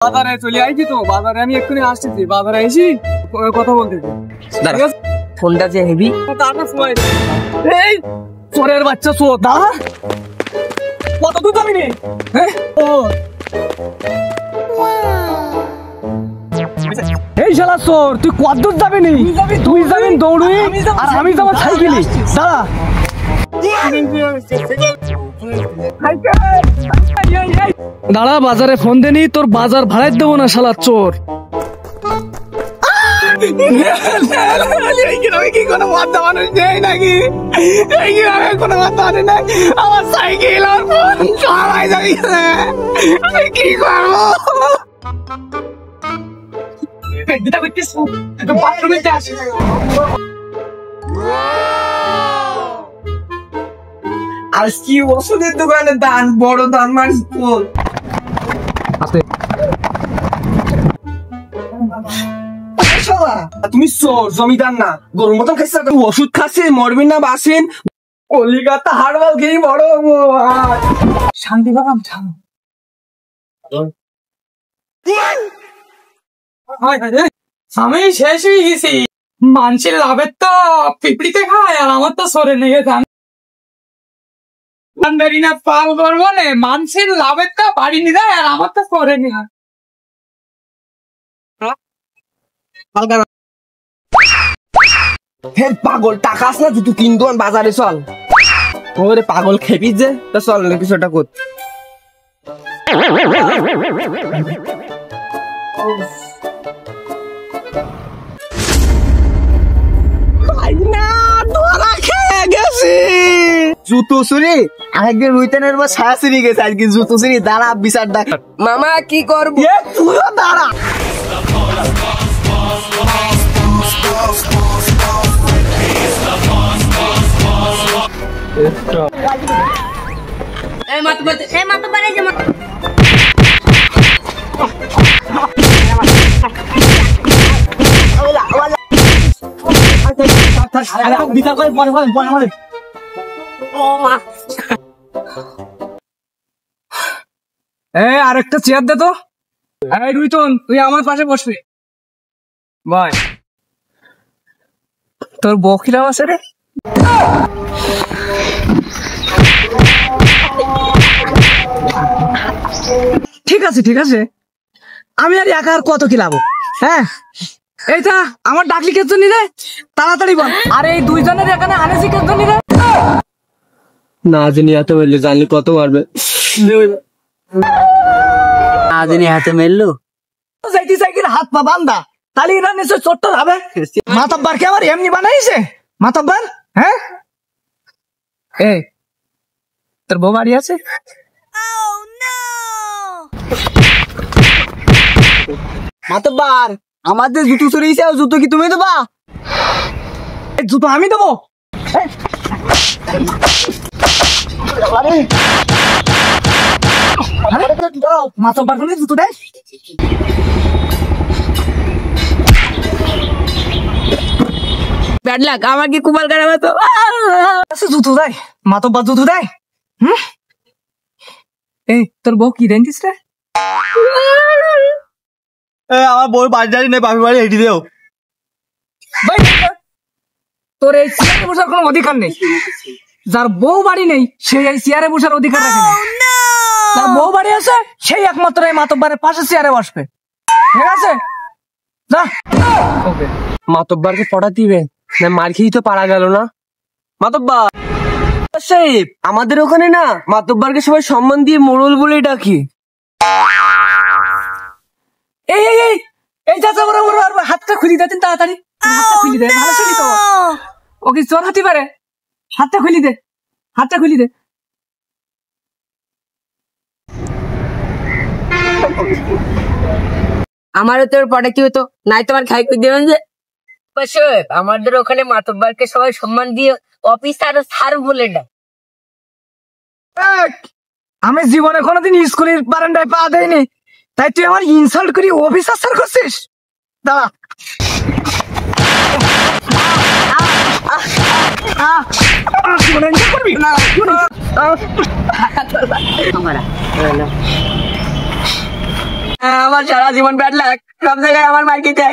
বাজারে চলে আইছি তো, বাজারে আমি এক্ষুনি আসতেছি, বাজারে এসি কথা বলতে ফোনটা যে হেভি এই চোরের বাচ্চা চোর দাঁড়া কত দূর যাবি নি এই শালা চোর তুই কত দূর যাবি নি তুই যাবেন দৌড়ি আর আমি যাবো সাইকেলে দাঁড়া দাঁড়া বাজারে ফোন দেনি তোর বাজার ভাড়াই দেবো না শালা চোর কি কোনো বাচ্চা মানুষ নেই নাকি কোনো বাচ্চা মানুষ নেই আমার সাইকেল আর ফোন সবাই যাবি আমি কি করবো আর কি ওষুধের দোকানে দান বড় দান মানুষ তুমি জমিদার না গরুর মতন খাইছো ওষুধ খাচ্ছে মরবি না বাসেন কলিকাতা হারবাল খেয়ে বড় শান্তি বাগাম আমি শেষ হয়ে গেছি মানুষের লাভের তো পিঁপড়িতে খায় আর আমার তো সরে নিয়ে যান পাল করবো না মানুষের লাভের তো বাড়ি নিয়ে যায় আর আমার তো সরে নিয়ে পাগল টাকা আস না তুই কিনতো বাজারে চল ওরে পাগল খেপি যে তা চল না কিছুটা কর জুতো চুরি আরেকদিন রুইতেনের বা ছায়া চুরি গেছে আজকে জুতো চুরি দাঁড়া বিচার ডাক মামা কি করবি তুইও দাঁড়া বিচার করে পরে আরেকটা চেয়ার দে তো রুইতন তুই আমার পাশে বসবি ভাই তোর বকিরাও আছে রে ঠিক আছে ঠিক আছে আমি আর একা আর কত খিলাবো হ্যাঁ এইটা আমার ডাকলি কে জন্য রে তাড়াতাড়ি বল আর এই দুইজনের এখানে আনেছি কে জন্য রে না জানি এত বললে জানলি কত মারবে না জানি হাতে মেললো যাইতে সাইকেল হাত পা বান্ধা তাহলে এরা নিশ্চয় চোট্টর হবে মাতাব্বার কে আমার এমনি বানাইছে মাতাব্বার হ্যাঁ এই তোর বউ বাড়ি আছে মাতাব্বার আমাদের জুতো চুরিয়েছে জুতো কি তুমি দেবা জুতো আমি দেবো মাতাব্বার কোন জুতো দেয় ব্যাড লাক আমার কি কুমাল গাড়া মতো জুতো দেয় মাতাব্বার জুতো দেয় এই তোর বউ কি দেন দিস রে আমার বউ বাড়ি যাই নেই বাপি বাড়ি এটি দেও তোর এই চেয়ারে বসার কোনো অধিকার নেই যার বউ বাড়ি নেই সেই এই চেয়ারে বসার অধিকার রাখে না যার বউ বাড়ি আছে সেই একমাত্র এই মাতব্বারের পাশে চেয়ারে বসবে ঠিক আছে যা ওকে মাতব্বারকে পড়া দিবে না মার খেয়েই তো পারা গেল না মাতব্বার সাহেব আমাদের ওখানে না মাতব্বারকে সবাই সম্মান দিয়ে মোড়ল বলেই ডাকি এই এই এই এই চাচা বড় বড় হাতটা খুলি দেন তাড়াতাড়ি হাতটা খুলি দে ভালো চলি তো ওকে চোর হতে পারে হাতটা খুলি দে হাতটা খুলি দে আমারও তোর পরে কি হতো নাই তোমার খাই করে দেবেন যে আমাদের ওখানে মাতব্বারকে সবাই সম্মান দিয়ে অফিসার স্যার বলে ডাক আমি জীবনে কোনোদিন স্কুলের বারান্দায় পা দেয়নি তাই তুই আমার ইনসাল্ট করি অফিসার স্যার করছিস দাঁড়া করবি না আমার সারা জীবন ব্যাড লাক, সব জায়গায় আমার মার খেতে হয়।